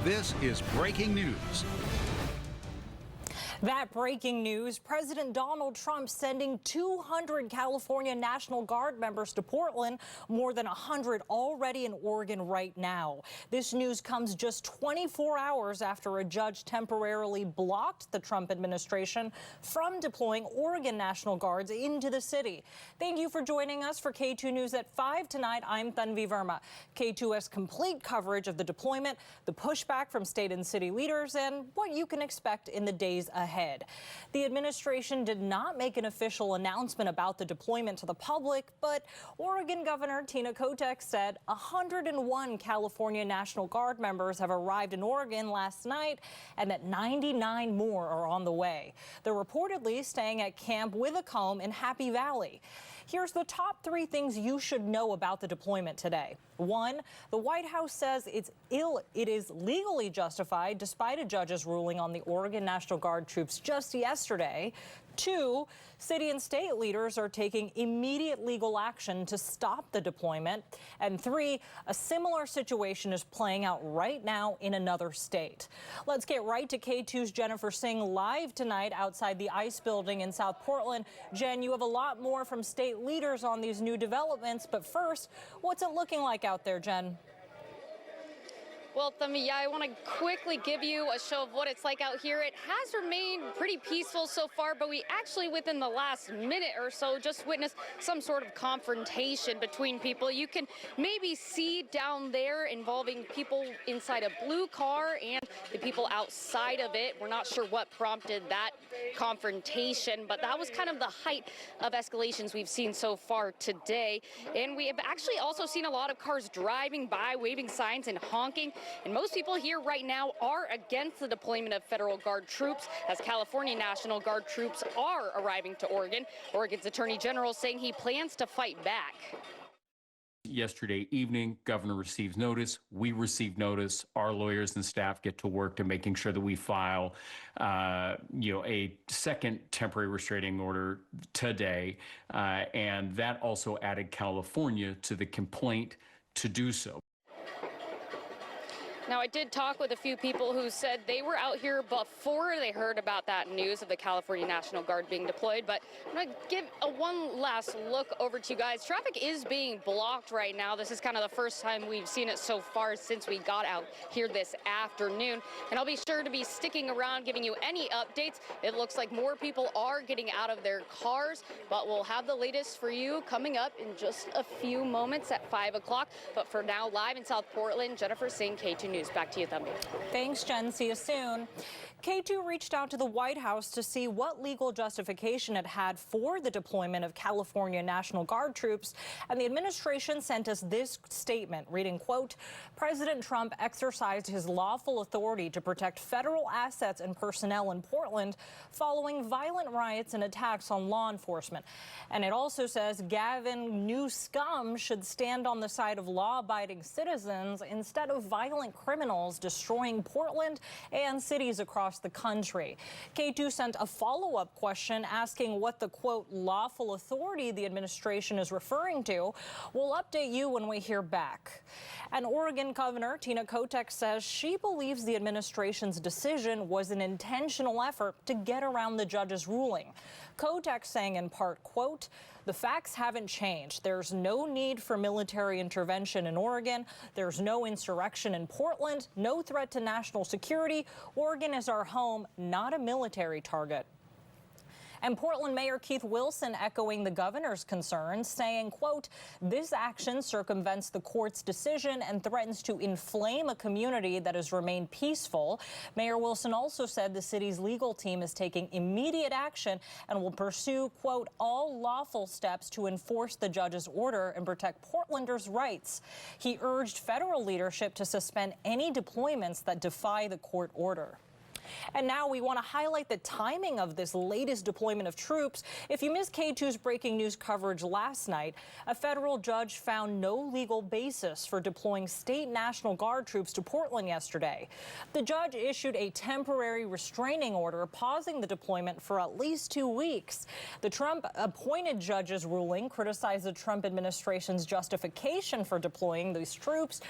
This is breaking news. That breaking news, President Donald Trump sending 200 California National Guard members to Portland, more than 100 already in Oregon right now. This news comes just 24 hours after a judge temporarily blocked the Trump administration from deploying Oregon National Guards into the city. Thank you for joining us for K2 News at 5 tonight. I'm Tanvi Verma. K2 has complete coverage of the deployment, the pushback from state and city leaders, and what you can expect in the days ahead. The administration did not make an official announcement about the deployment to the public, but Oregon Governor Tina Kotek said 101 California National Guard members have arrived in Oregon last night and that 99 more are on the way. They're reportedly staying at Camp Withacombe in Happy Valley. Here's the top 3 things you should know about the deployment today. 1, the White House says it is legally justified despite a judge's ruling on the Oregon National Guard troops just yesterday. 2, city and state leaders are taking immediate legal action to stop the deployment. And 3, a similar situation is playing out right now in another state. Let's get right to K2's Jennifer Singh live tonight outside the ICE building in South Portland. Jen, you have a lot more from state leaders on these new developments. But first, what's it looking like out there, Jen? Well, Thummy, I want to quickly give you a show of what it's like out here. It has remained pretty peaceful so far, but we actually, within the last minute or so, just witnessed some sort of confrontation between people. You can maybe see down there involving people inside a blue car and the people outside of it. We're not sure what prompted that confrontation, but that was kind of the height of escalations we've seen so far today. And we have actually also seen a lot of cars driving by, waving signs and honking. And most people here right now are against the deployment of federal Guard troops, as California National Guard troops are arriving to Oregon. Oregon's Attorney General saying he plans to fight back. Yesterday evening, governor receives notice. We receive notice. Our lawyers and staff get to work to making sure that we file, a second temporary restraining order today. And that also added California to the complaint to do so. Now, I did talk with a few people who said they were out here before they heard about that news of the California National Guard being deployed. But I'm going to give one last look over to you guys. Traffic is being blocked right now. This is kind of the first time we've seen it so far since we got out here this afternoon. And I'll be sure to be sticking around, giving you any updates. It looks like more people are getting out of their cars, but we'll have the latest for you coming up in just a few moments at 5 o'clock. But for now, live in South Portland, Jennifer Singh, K2 News. Back to you, Thumby. Thanks, Jen. See you soon. K2 reached out to the White House to see what legal justification it had for the deployment of California National Guard troops, and the administration sent us this statement, reading, quote, President Trump exercised his lawful authority to protect federal assets and personnel in Portland following violent riots and attacks on law enforcement. And it also says Gavin Newsom should stand on the side of law-abiding citizens instead of violent criminals destroying Portland and cities across the country. K2 sent a follow-up question asking what the, quote, lawful authority the administration is referring to. We'll update you when we hear back. And Oregon Governor Tina Kotek says she believes the administration's decision was an intentional effort to get around the judge's ruling. Kotek saying in part, quote, the facts haven't changed. There's no need for military intervention in Oregon. There's no insurrection in Portland, no threat to national security. Oregon is our home, not a military target. And Portland Mayor Keith Wilson echoing the governor's concerns, saying, quote, this action circumvents the court's decision and threatens to inflame a community that has remained peaceful. Mayor Wilson also said the city's legal team is taking immediate action and will pursue, quote, all lawful steps to enforce the judge's order and protect Portlanders' rights. He urged federal leadership to suspend any deployments that defy the court order. And now we want to highlight the timing of this latest deployment of troops. If you missed K2's breaking news coverage last night, a federal judge found no legal basis for deploying state National Guard troops to Portland yesterday. The judge issued a temporary restraining order pausing the deployment for at least 2 weeks. The Trump-appointed judge's ruling criticized the Trump administration's justification for deploying these troops.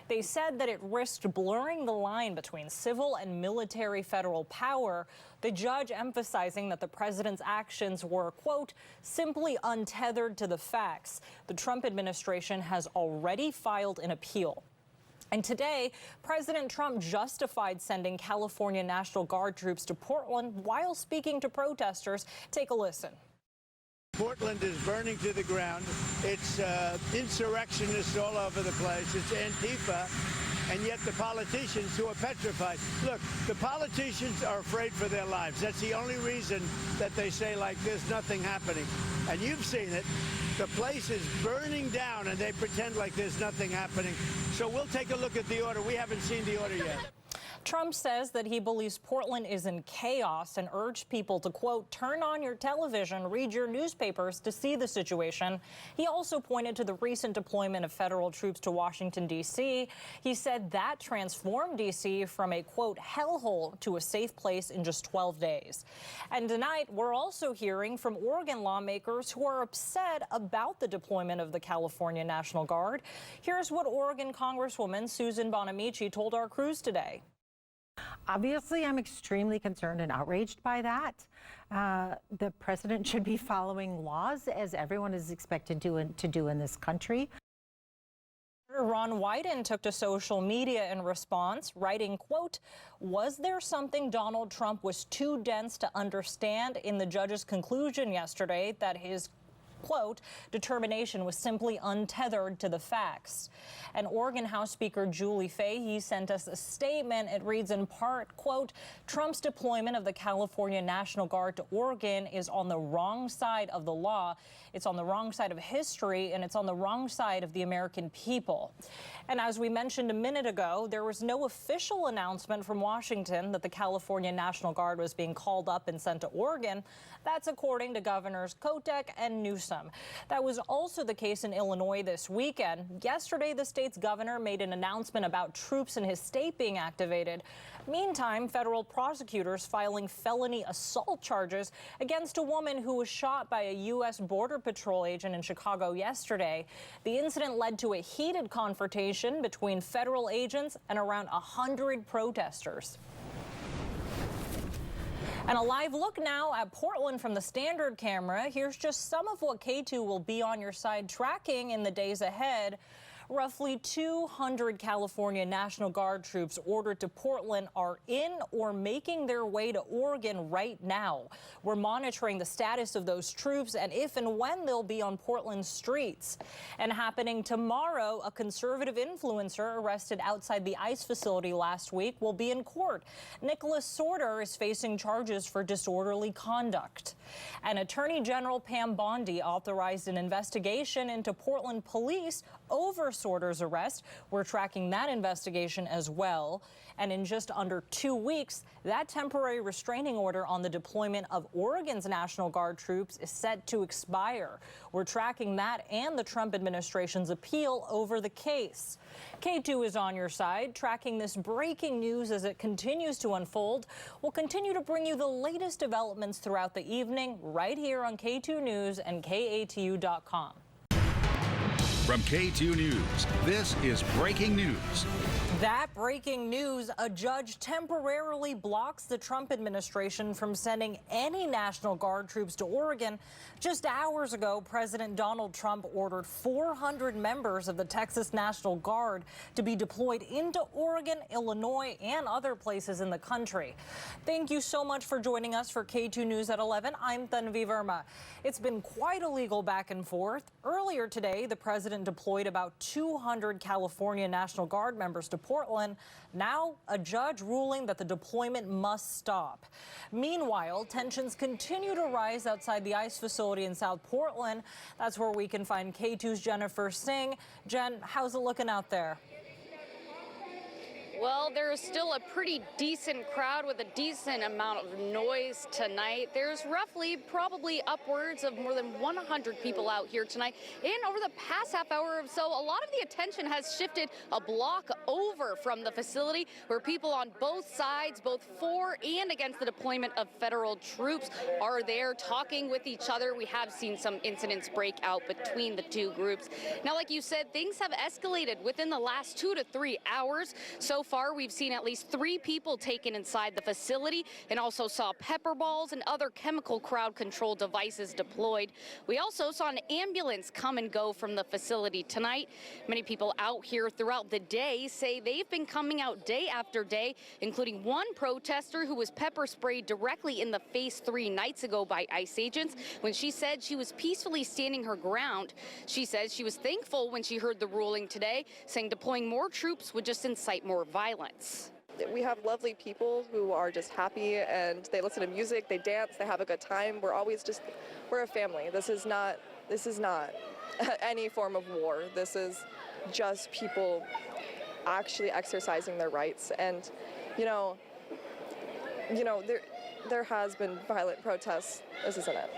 They said that it risked blurring the line between civil and military federal power, the judge emphasizing that the president's actions were, quote, simply untethered to the facts. The Trump administration has already filed an appeal. And today, President Trump justified sending California National Guard troops to Portland while speaking to protesters. Take a listen. Portland is burning to the ground. It's insurrectionists all over the place. It's Antifa. And yet the politicians who are petrified. Look, the politicians are afraid for their lives. That's the only reason that they say, like, there's nothing happening. And you've seen it. The place is burning down, and they pretend like there's nothing happening. So we'll take a look at the order. We haven't seen the order yet. Trump says that he believes Portland is in chaos and urged people to, quote, turn on your television, read your newspapers to see the situation. He also pointed to the recent deployment of federal troops to Washington, D.C. He said that transformed D.C. from a, quote, hellhole to a safe place in just 12 days. And tonight, we're also hearing from Oregon lawmakers who are upset about the deployment of the California National Guard. Here's what Oregon Congresswoman Susan Bonamici told our crews today. Obviously, I'm extremely concerned and outraged by that. The president should be following laws, as everyone is expected to do in this country. Ron Wyden took to social media in response, writing, quote, was there something Donald Trump was too dense to understand in the judge's conclusion yesterday that his quote, determination was simply untethered to the facts? And Oregon House Speaker Julie Fahey sent us a statement. It reads in part, quote, Trump's deployment of the California National Guard to Oregon is on the wrong side of the law. It's on the wrong side of history, and it's on the wrong side of the American people. And as we mentioned a minute ago, there was no official announcement from Washington that the California National Guard was being called up and sent to Oregon. That's according to Governors Kotek and Newsom. That was also the case in Illinois this weekend. Yesterday, the state's governor made an announcement about troops in his state being activated. Meantime, federal prosecutors filing felony assault charges against a woman who was shot by a U.S. Border Patrol agent in Chicago yesterday. The incident led to a heated confrontation between federal agents and around 100 protesters. And a live look now at Portland from the Standard camera. Here's just some of what K2 will be on your side tracking in the days ahead. Roughly 200 California National Guard troops ordered to Portland are in or making their way to Oregon right now. We're monitoring the status of those troops and if and when they'll be on Portland's streets. And happening tomorrow, a conservative influencer arrested outside the ICE facility last week will be in court. Nicholas Sorter is facing charges for disorderly conduct. And Attorney General Pam Bondi authorized an investigation into Portland police over Sorter's arrest. We're tracking that investigation as well. And in just under 2 weeks, that temporary restraining order on the deployment of Oregon's National Guard troops is set to expire. We're tracking that and the Trump administration's appeal over the case. K2 is on your side, tracking this breaking news as it continues to unfold. We'll continue to bring you the latest developments throughout the evening right here on K2 News and KATU.com. From K2 News, this is breaking news. That breaking news, a judge temporarily blocks the Trump administration from sending any National Guard troops to Oregon. Just hours ago, President Donald Trump ordered 400 members of the Texas National Guard to be deployed into Oregon, Illinois, and other places in the country. Thank you so much for joining us for K2 News at 11. I'm Tanvi Verma. It's been quite a legal back and forth. Earlier today, the president deployed about 200 California National Guard members to Portland. Now, a judge ruling that the deployment must stop. Meanwhile, tensions continue to rise outside the ICE facility in South Portland. That's where we can find K2's Jennifer Singh. Jen, how's it looking out there? Well, there is still a pretty decent crowd with a decent amount of noise tonight. There's roughly probably upwards of more than 100 people out here tonight. And over the past half hour or so, a lot of the attention has shifted a block over from the facility where people on both sides, both for and against the deployment of federal troops, are there talking with each other. We have seen some incidents break out between the two groups. Now, like you said, things have escalated within the last 2 to 3 hours. So far, we've seen at least 3 people taken inside the facility and also saw pepper balls and other chemical crowd control devices deployed. We also saw an ambulance come and go from the facility tonight. Many people out here throughout the day say they've been coming out day after day, including one protester who was pepper sprayed directly in the face 3 nights ago by ICE agents when she said she was peacefully standing her ground. She says she was thankful when she heard the ruling today, saying deploying more troops would just incite more violence. We have lovely people who are just happy and they listen to music, they dance, they have a good time. We're a family. This is not any form of war. This is just people actually exercising their rights. And, there has been violent protests. This isn't it.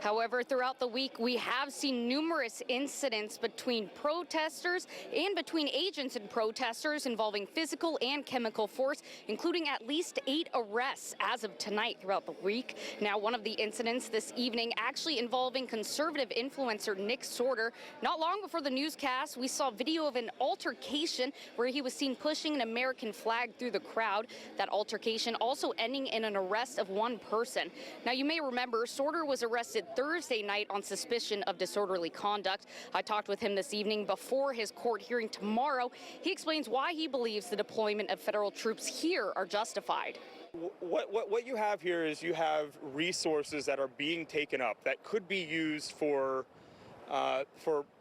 However, throughout the week, we have seen numerous incidents between protesters and between agents and protesters involving physical and chemical force, including at least 8 arrests as of tonight throughout the week. Now, one of the incidents this evening actually involving conservative influencer Nick Sorter. Not long before the newscast, we saw video of an altercation where he was seen pushing an American flag through the crowd. That altercation also ending in an arrest of one person. Now, you may remember Sorter was arrested Thursday night on suspicion of disorderly conduct. I talked with him this evening before his court hearing tomorrow. He explains why he believes the deployment of federal troops here are justified. What you have here is you have resources that are being taken up that could be used for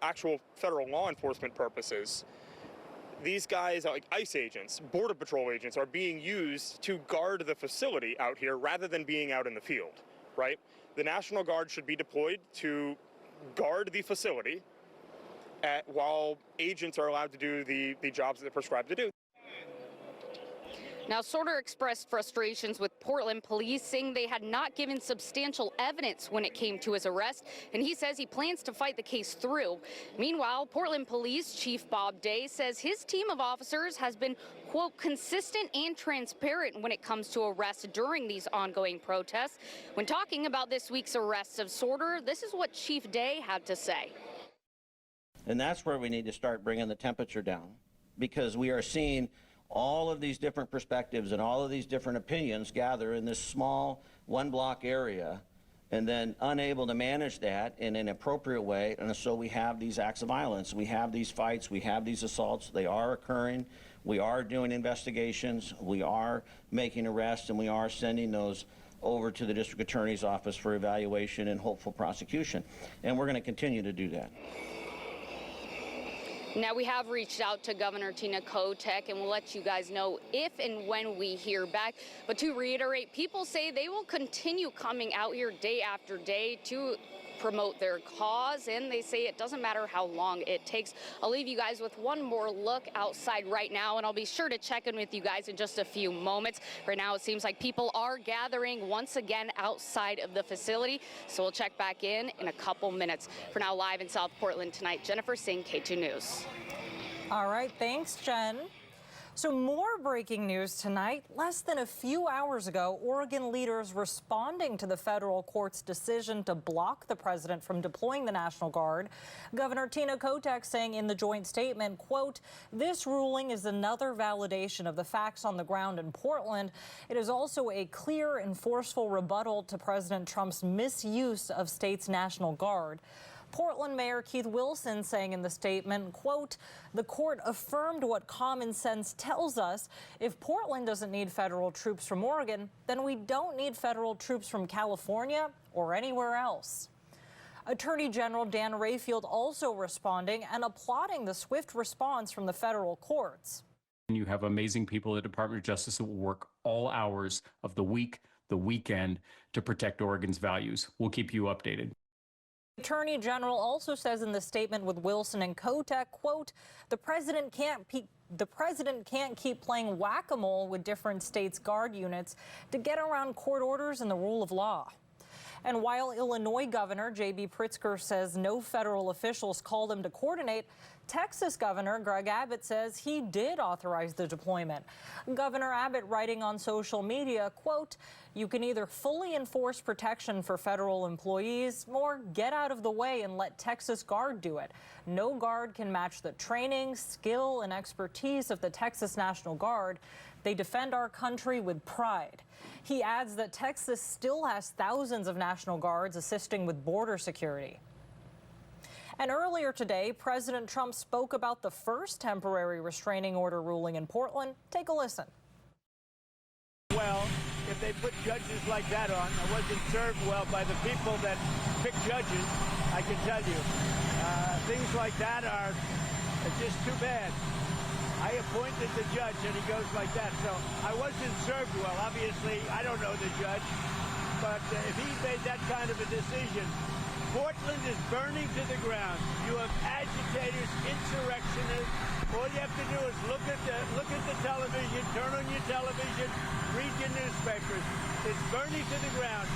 actual federal law enforcement purposes. These guys, like ICE agents, Border Patrol agents, are being used to guard the facility out here rather than being out in the field, right? The National Guard should be deployed to guard the facility while agents are allowed to do the jobs that they're prescribed to do. Now, Sorter expressed frustrations with Portland police, saying they had not given substantial evidence when it came to his arrest, and he says he plans to fight the case through. Meanwhile, Portland Police Chief Bob Day says his team of officers has been, quote, consistent and transparent when it comes to arrests during these ongoing protests. When talking about this week's arrests of Sorter, this is what Chief Day had to say. And that's where we need to start bringing the temperature down, because we are seeing all of these different perspectives and all of these different opinions gather in this small one-block area, and then unable to manage that in an appropriate way. And so we have these acts of violence. We have these fights. We have these assaults. They are occurring. We are doing investigations. We are making arrests, and we are sending those over to the district attorney's office for evaluation and hopeful prosecution. And we're going to continue to do that. Now, we have reached out to Governor Tina Kotek, and we'll let you guys know if and when we hear back. But to reiterate, people say they will continue coming out here day after day to promote their cause, and they say it doesn't matter how long it takes. I'll leave you guys with one more look outside right now, and I'll be sure to check in with you guys in just a few moments. Right now, it seems like people are gathering once again outside of the facility, so we'll check back in a couple minutes. For now, live in South Portland tonight, Jennifer Singh, K2 News. All right, thanks, Jen. So more breaking news tonight. Less than a few hours ago, Oregon leaders responding to the federal court's decision to block the president from deploying the National Guard. Governor Tina Kotek saying in the joint statement, quote, "This ruling is another validation of the facts on the ground in Portland. It is also a clear and forceful rebuttal to President Trump's misuse of state's National Guard." Portland Mayor Keith Wilson saying in the statement, quote, "The court affirmed what common sense tells us. If Portland doesn't need federal troops from Oregon, then we don't need federal troops from California or anywhere else." Attorney General Dan Rayfield also responding and applauding the swift response from the federal courts. You have amazing people at the Department of Justice that will work all hours of the week, the weekend, to protect Oregon's values. We'll keep you updated. Attorney General also says in the statement with Wilson and Kotek, quote, the president can't keep playing whack-a-mole with different states' guard units to get around court orders and the rule of law. And while Illinois Governor J.B. Pritzker says no federal officials called him to coordinate, Texas Governor Greg Abbott says he did authorize the deployment. Governor Abbott writing on social media, quote, you can either fully enforce protection for federal employees or get out of the way and let Texas Guard do it. No guard can match the training, skill, and expertise of the Texas National Guard. They defend our country with pride. He adds that Texas still has thousands of National Guards assisting with border security. And earlier today, President Trump spoke about the first temporary restraining order ruling in Portland. Take a listen. Well, if they put judges like that on, I wasn't served well by the people that pick judges, I can tell you. Things like that are just too bad. I appointed the judge and he goes like that, so I wasn't served well. Obviously, I don't know the judge, but if he made that kind of a decision, Portland is burning to the ground. You have agitators, insurrectionists. All you have to do is look at the television, turn on your television, read your newspapers. It's burning to the ground.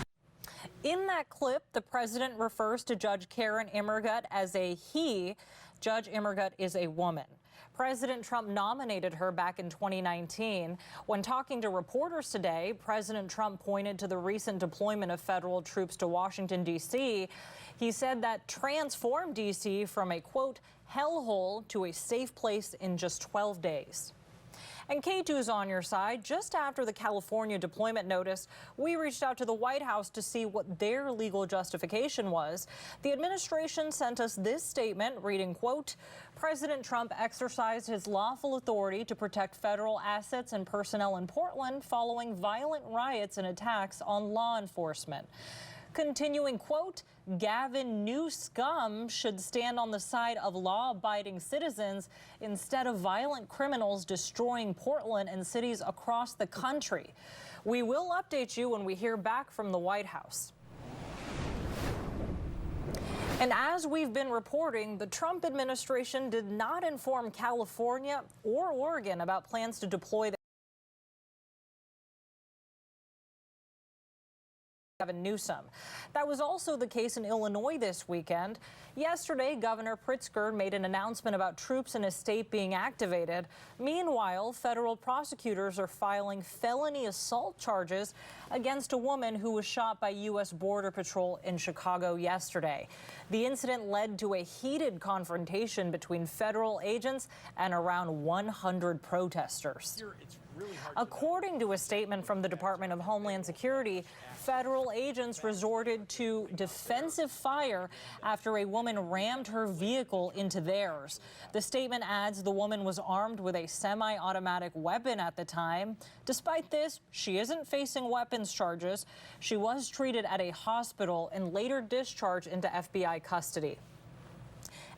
In that clip, the president refers to Judge Karen Immergut as a he. Judge Immergut is a woman. President Trump nominated her back in 2019. When talking to reporters today, President Trump pointed to the recent deployment of federal troops to Washington, D.C. He said that transformed D.C. from a, quote, hellhole to a safe place in just 12 days. And K2's on your side. Just after the California deployment notice, we reached out to the White House to see what their legal justification was. The administration sent us this statement reading, quote, President Trump exercised his lawful authority to protect federal assets and personnel in Portland following violent riots and attacks on law enforcement. Continuing, quote, Gavin Newsome should stand on the side of law-abiding citizens instead of violent criminals destroying Portland and cities across the country. We will update you when we hear back from the White House. And as we've been reporting, the Trump administration did not inform California or Oregon about plans to deploy Gavin Newsom. That was also the case in Illinois this weekend. Yesterday, Governor Pritzker made an announcement about troops in his state being activated. Meanwhile, federal prosecutors are filing felony assault charges against a woman who was shot by U.S. Border Patrol in Chicago yesterday. The incident led to a heated confrontation between federal agents and around 100 protesters. According to a statement from the Department of Homeland Security, federal agents resorted to defensive fire after a woman rammed her vehicle into theirs. The statement adds the woman was armed with a semi-automatic weapon at the time. Despite this, she isn't facing weapons charges. She was treated at a hospital and later discharged into FBI custody.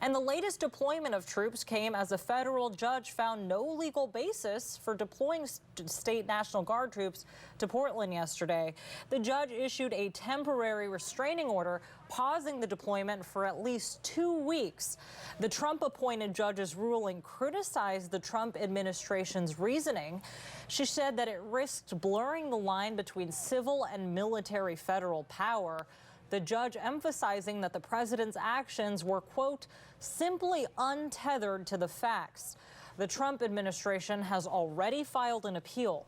And the latest deployment of troops came as a federal judge found no legal basis for deploying state National Guard troops to Portland yesterday. The judge issued a temporary restraining order, pausing the deployment for at least 2 weeks. The Trump-appointed judge's ruling criticized the Trump administration's reasoning. She said that it risked blurring the line between civil and military federal power. The judge emphasizing that the president's actions were, quote, simply untethered to the facts. The Trump administration has already filed an appeal.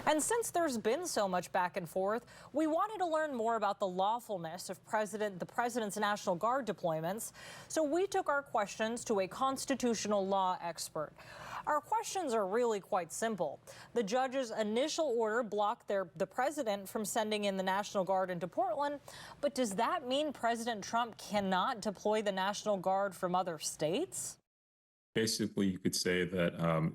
And since there's been so much back and forth, we wanted to learn more about the lawfulness of the president's National Guard deployments. So we took our questions to a constitutional law expert. Our questions are really quite simple. The judge's initial order blocked the president from sending in the National Guard into Portland, but does that mean President Trump cannot deploy the National Guard from other states? Basically, you could say that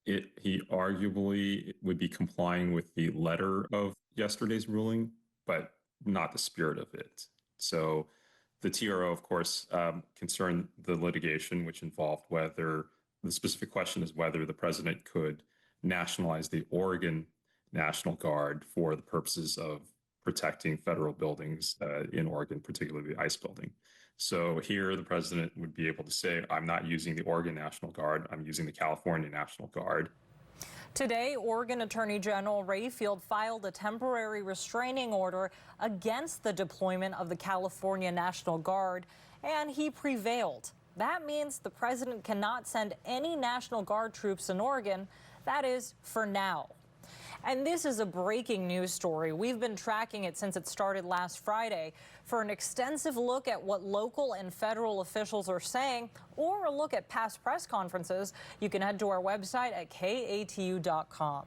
he arguably would be complying with the letter of yesterday's ruling, but not the spirit of it. So the TRO, of course, concerned the litigation, which involved whether the specific question is whether the president could nationalize the Oregon National Guard for the purposes of protecting federal buildings in Oregon, particularly the ICE building. So here the president would be able to say, I'm not using the Oregon National Guard, I'm using the California National Guard. Today, Oregon Attorney General Rayfield filed a temporary restraining order against the deployment of the California National Guard, and he prevailed. That means the president cannot send any National Guard troops in Oregon. That is, for now. And this is a breaking news story. We've been tracking it since it started last Friday. For an extensive look at what local and federal officials are saying, or a look at past press conferences, you can head to our website at katu.com.